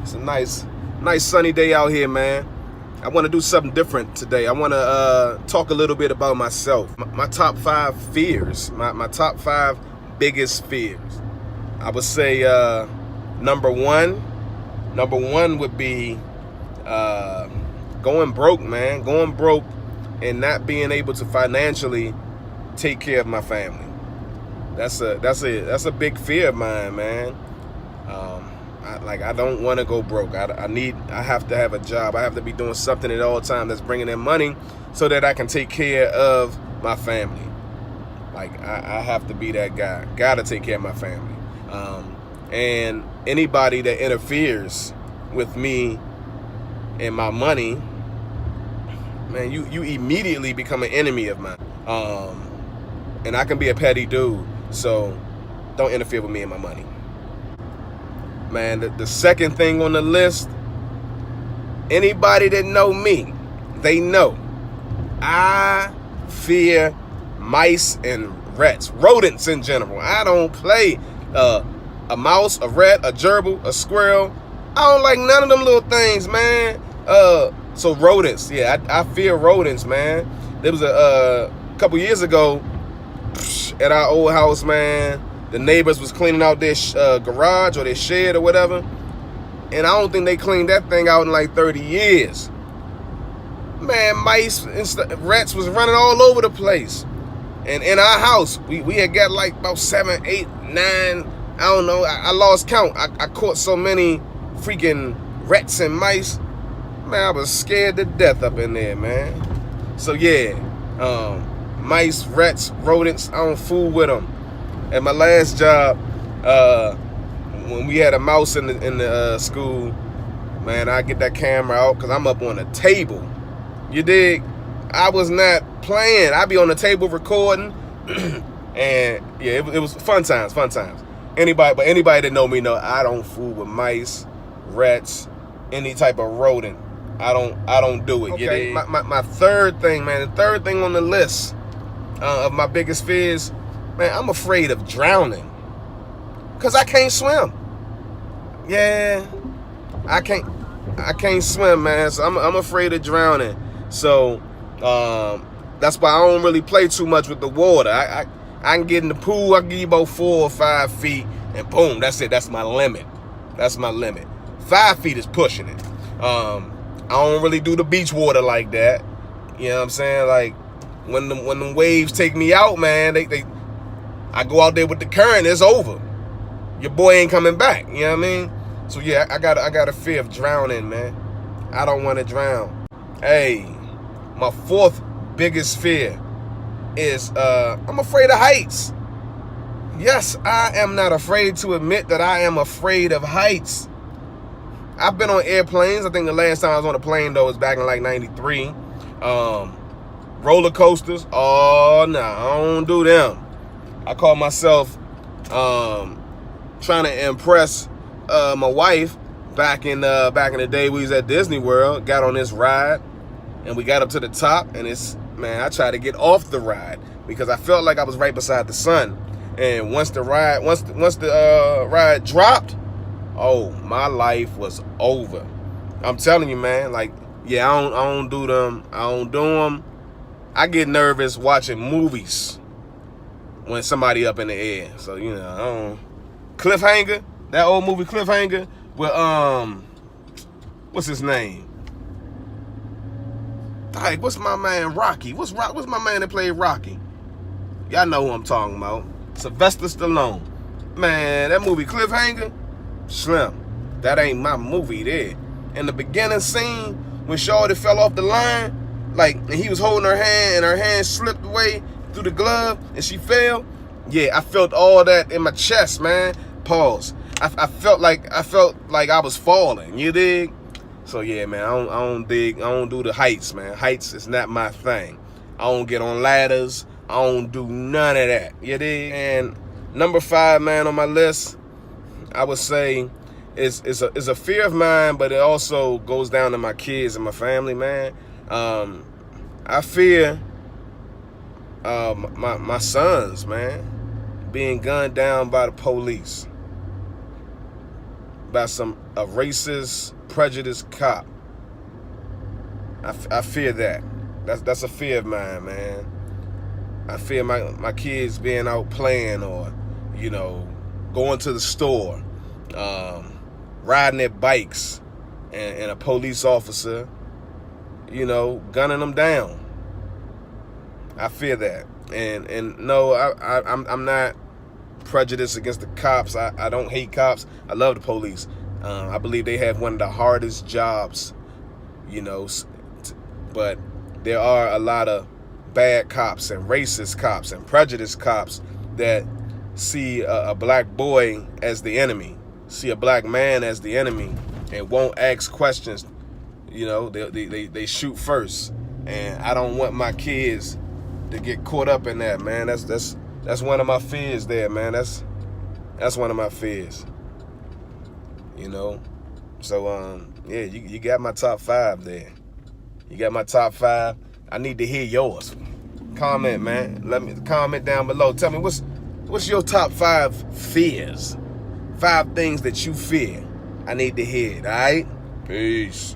It's a nice sunny day out here, man. I want to do something different today. I want to talk a little bit about myself. My top 5 fears, my top 5 biggest fears. I would say number one would be going broke, man. Going broke and not being able to financially take care of my family. That's a big fear of mine, man. I don't want to go broke. I have to have a job. I have to be doing something at all times that's bringing in money so that I can take care of my family. Like I have to be that guy. Gotta take care of my family. And anybody that interferes with me and my money, man, you immediately become an enemy of mine. And I can be a petty dude, so don't interfere with me and my money. Man, the second thing on the list, anybody that know me, they know I fear mice and rats, rodents in general. I don't play a mouse, a rat, a gerbil, a squirrel. I don't like none of them little things, man. So rodents, yeah, I fear rodents, man. There was a couple years ago at our old house, man. The neighbors was cleaning out their garage or their shed or whatever, and I don't think they cleaned that thing out in like 30 years. Man, mice and rats was running all over the place. And in our house, we had got like about 7, 8, 9, I don't know. I lost count. I caught so many freaking rats and mice. Man, I was scared to death up in there, man. So yeah, mice, rats, rodents, I don't fool with them. At my last job, when we had a mouse in the school, man, I get that camera out because I'm up on a table. You dig? I was not playing. I be on the table recording, and yeah, it was fun times. Anybody that know me know I don't fool with mice, rats, any type of rodent. I don't do it. Okay. My third thing, man, the third thing on the list of my biggest fears. Man, I'm afraid of drowning because I can't swim. Yeah, I can't swim, man. So I'm afraid of drowning. So that's why I don't really play too much with the water. I can get in the pool. I can give you about 4 or 5 feet, and boom, that's it. That's my limit. 5 feet is pushing it. I don't really do the beach water like that. You know what I'm saying? Like when the waves take me out, man, I go out there with the current, it's over. Your boy ain't coming back, you know what I mean? So yeah, I got a fear of drowning, man. I don't want to drown. Hey, my fourth biggest fear is I'm afraid of heights. Yes, I am not afraid to admit that I am afraid of heights. I've been on airplanes. I think the last time I was on a plane though was back in like 93. Roller coasters, oh no, I don't do them. I call myself trying to impress my wife. Back in the day, we was at Disney World, got on this ride, and we got up to the top, and I tried to get off the ride because I felt like I was right beside the sun. And once the ride dropped, oh, my life was over. I'm telling you, man. Like, yeah, I don't do them. I don't do them. I get nervous watching movies when somebody up in the air. So, you know, I don't. Cliffhanger, that old movie Cliffhanger with what's his name? Like, what's my man Rocky? What's my man that played Rocky? Y'all know who I'm talking about. Sylvester Stallone. Man, that movie Cliffhanger, slim. That ain't my movie there. In the beginning scene, when Shorty fell off the line, like, and he was holding her hand, and her hand slipped away through the glove, and she fell. Yeah, I felt all that in my chest, man. Pause. I felt like I was falling. You dig? So yeah, man. I don't do the heights, man. Heights is not my thing. I don't get on ladders. I don't do none of that. You dig? And number 5, man, on my list, I would say is a fear of mine, but it also goes down to my kids and my family, man. I fear my sons, man, being gunned down by the police. by a racist, prejudiced cop. I fear that. That's a fear of mine, man. I fear my kids being out playing, or, you know, going to the store, riding their bikes, and a police officer, you know, gunning them down. I fear that. And no, I'm not prejudiced against the cops. I don't hate cops. I love the police. I believe they have one of the hardest jobs, you know, but there are a lot of bad cops and racist cops and prejudiced cops that see a black boy as the enemy, see a black man as the enemy, and won't ask questions. You know, they shoot first. And I don't want my kids to get caught up in that, man. That's one of my fears there, man. That's one of my fears. You know? So yeah, you got my top 5 there. You got my top 5. I need to hear yours. Comment, man. Let me comment down below. Tell me what's your top 5 fears? 5 things that you fear. I need to hear it, all right? Peace.